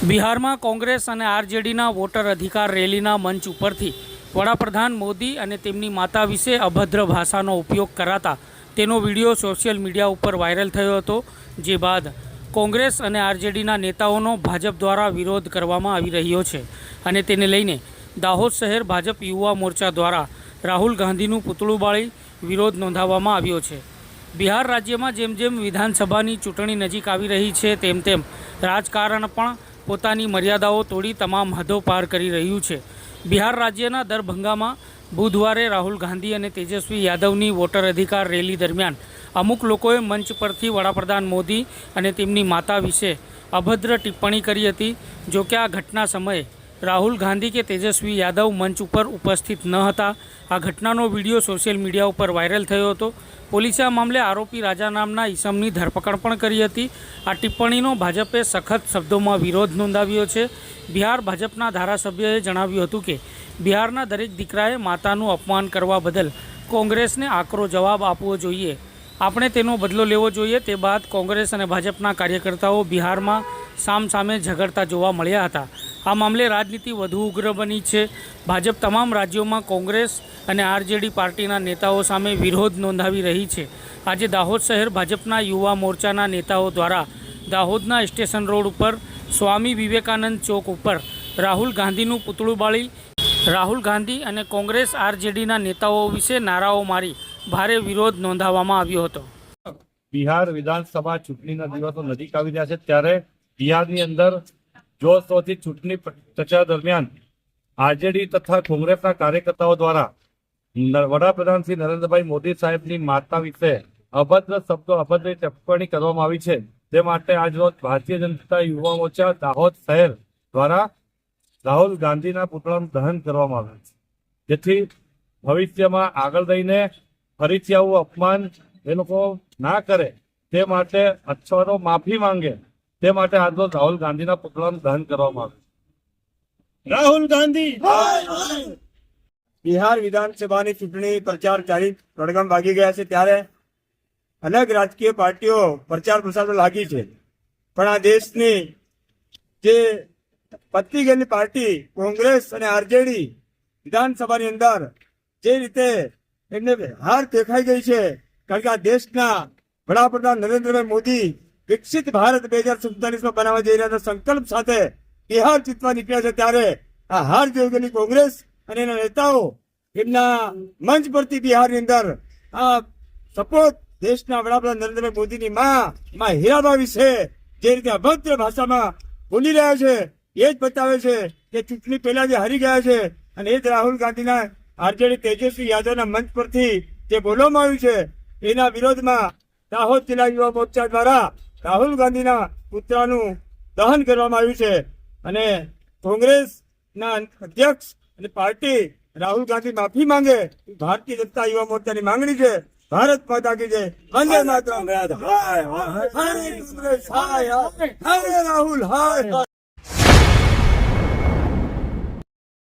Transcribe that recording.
બિહારમાં કોંગ્રેસ અને આરજેડીના વોટર અધિકાર રેલીના મંચ ઉપરથી વડાપ્રધાન મોદી અને તેમની માતા વિશે અભદ્ર ભાષાનો ઉપયોગ કરાતા તેનો વિડીયો સોશિયલ મીડિયા ઉપર વાયરલ થયો હતો। જે બાદ કોંગ્રેસ અને આરજેડીના નેતાઓનો ભાજપ દ્વારા વિરોધ કરવામાં આવી રહ્યો છે અને તેને લઈને દાહોદ શહેર ભાજપ યુવા મોરચા દ્વારા રાહુલ ગાંધીનું પૂતળું બાળી વિરોધ નોંધાવવામાં આવ્યો છે। બિહાર રાજ્યમાં જેમ જેમ વિધાનસભાની ચૂંટણી નજીક આવી રહી છે તેમ તેમ રાજકારણ પણ પોતાની મર્યાદાઓ તોડી તમામ હદો પાર કરી રહ્યું છે। બિહાર રાજ્યના દરભંગામાં બુધવારે રાહુલ ગાંધી અને તેજસ્વી યાદવની વોટર અધિકાર રેલી દરમિયાન અમુક લોકોએ મંચ પરથી વડાપ્રધાન મોદી અને તેમની માતા વિશે અભદ્ર ટિપ્પણી કરી હતી। જો કે આ ઘટના સમયે રાહુલ ગાંધી કે તેજસ્વી યાદવ મંચ ઉપર ઉપસ્થિત ન હતા। આ ઘટનાનો વિડીયો સોશિયલ મીડિયા ઉપર વાયરલ થયો હતો। પોલીસે આ મામલે આરોપી રાજા નામના ઈસમની ધરપકડ પણ કરી હતી। આ ટિપ્પણીનો ભાજપે સખત શબ્દોમાં વિરોધ નોંધાવ્યો છે। બિહાર ભાજપના ધારાસભ્યએ જણાવ્યું હતું કે બિહારના દરેક દીકરાએ માતાનું અપમાન કરવા બદલ કોંગ્રેસને આકરો જવાબ આપવો જોઈએ। આપણે તેનો બદલો લેવો જોઈએ। તે બાદ કોંગ્રેસ અને ભાજપના કાર્યકર્તાઓ બિહારમાં સામસામે ઝઘડતા જોવા મળ્યા હતા। આ મામલે રાજનીતિ વધુ ઉગ્ર બની છે। ભાજપ તમામ રાજ્યોમાં કોંગ્રેસ અને આરજેડી પાર્ટીના નેતાઓ સામે વિરોધ નોંધાવી રહી છે। આજે દાહોદ શહેર ભાજપના યુવા મોરચાના નેતાઓ દ્વારા દાહોદના સ્ટેશન રોડ ઉપર સ્વામી વિવેકાનંદ ચોક ઉપર રાહુલ ગાંધીનું પૂતળું બાળી રાહુલ ગાંધી અને કોંગ્રેસ આરજેડીના નેતાઓ વિશે નારાઓ મારી ભારે વિરોધ નોંધાવવામાં આવ્યો હતો। બિહાર વિધાનસભા ચૂંટણીના દિવસો નજીક આવી રહ્યા છે ત્યારે બિહારની અંદર જોશોથી ચૂંટણી પ્રચાર દરમિયાન આરજેડી તથા કોંગ્રેસના કાર્યકર્તાઓ દ્વારા વડાપ્રધાન શ્રી નરેન્દ્રભાઈ મોદી સાહેબની માતા વિશે અભદ્ર શબ્દો અભદ્ર ટિપ્પણી કરવામાં આવી છે। તે માટે આજરોજ ભારતીય જનતા યુવા મોરચા દાહોદ શહેર દ્વારા રાહુલ ગાંધીના પુતળાનું દહન કરવામાં આવ્યું છે, જેથી ભવિષ્યમાં આગળ જઈને ફરીથી આવું અપમાન એ લોકો ના કરે તે માટે અચ્છાનો માફી માંગે તે માટે આજરોજ રાહુલ ગાંધીના પુતળાનું દહન કરવામાં આવ્યું। રાહુલ ગાંધી બિહાર વિધાનસભાની ચૂંટણી પ્રચાર ચાલી પડઘમ વાગી ગયા છે ત્યારે અનેક રાજકીય પાર્ટીઓ પ્રચાર પ્રસારમાં લાગી છે, પણ આ દેશની જે પતલી ગયેલી પાર્ટી કોંગ્રેસ અને આરજેડી વિધાનસભાની અંદર જે રીતે એમને હાર દેખાઈ ગઈ છે, કારણ કે આ દેશના વડાપ્રધાન નરેન્દ્રભાઈ મોદી વિકસિત ભારત 2047માં બનાવવા જઈ રહ્યા સંકલ્પ સાથે બિહાર જીતવા નીકળ્યા છે ત્યારે આ હાર જોઈ ગયેલી કોંગ્રેસ અને એના નેતાઓ એમના મંચ પરથી બિહારની અંદર આ સપોર્ટ દેશના વડાપ્રધાન નરેન્દ્રભાઈ મોદીની માં હીરાબા વિશે જે રીતે અભદ્ર ભાષામાં બોલી રહ્યા છે એ જ બતાવે છે કે ચૂંટણી પહેલા જે હારી ગયા છે અને એ જ રાહુલ ગાંધીના આરજેડી તેજસ્વી યાદવના મંચ પરથી જે બોલવામાં આવ્યું છે એના વિરોધમાં દાહોદ જિલ્લા યુવા મોરચા દ્વારા રાહુલ ગાંધીના પુતળાનું દહન કરવામાં આવ્યું છે અને કોંગ્રેસના અધ્યક્ષ અને પાર્ટી રાહુલ ગાંધી માફી માંગે ભારતીય જનતા યુવા મોરચાની માંગણી છે। ભારત માતા કી જય, વંદે માતરમ। હાય રાહુલ હાય।